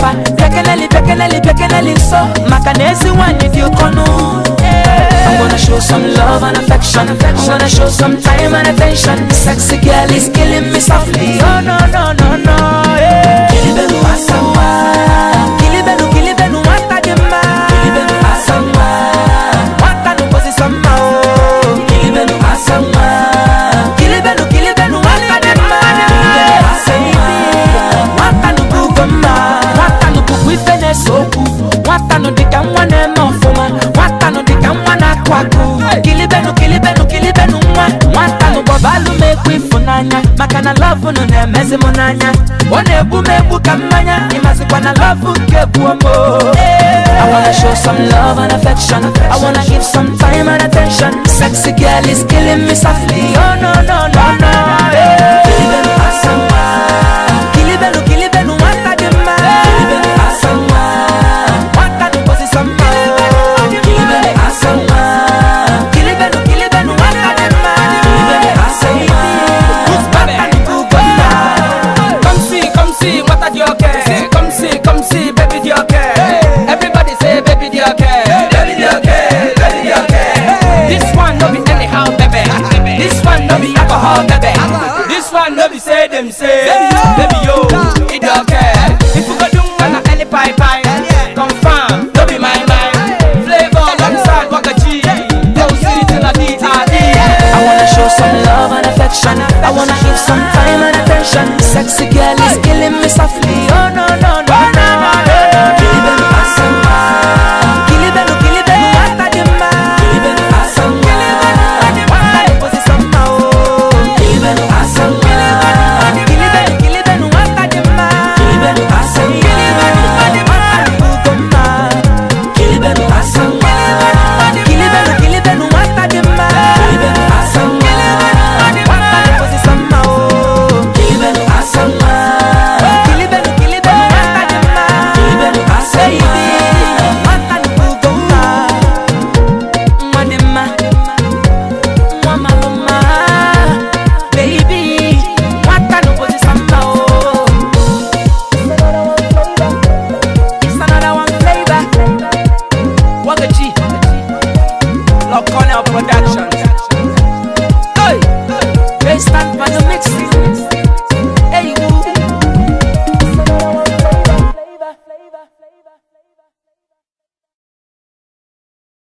Papa, bekeneli so. Makanesi one if you kono. I'm gonna show some love and affection. I'm gonna show some time and attention. Sexy girl is killing me softly. Oh no. Kilibelu asama, kilibelu wanta dema. Kilibelu asama, wanta no kosi sama oh. Kilibelu asama, kilibelu wanta dema. Kilibelu asama, wanta no kugoma, wanta no kukwifene soku, wanta no dika mwane mofuma, wanta no dika mwana kwaku. Kilibelu wanta no bobalu mekwifunanya, makana love no nemezi munanya. One bume kamanya, imazikwa na love kebuamo. I wanna show some love and affection. I wanna give some time and attention. Sexy girl is killing me softly. Oh no.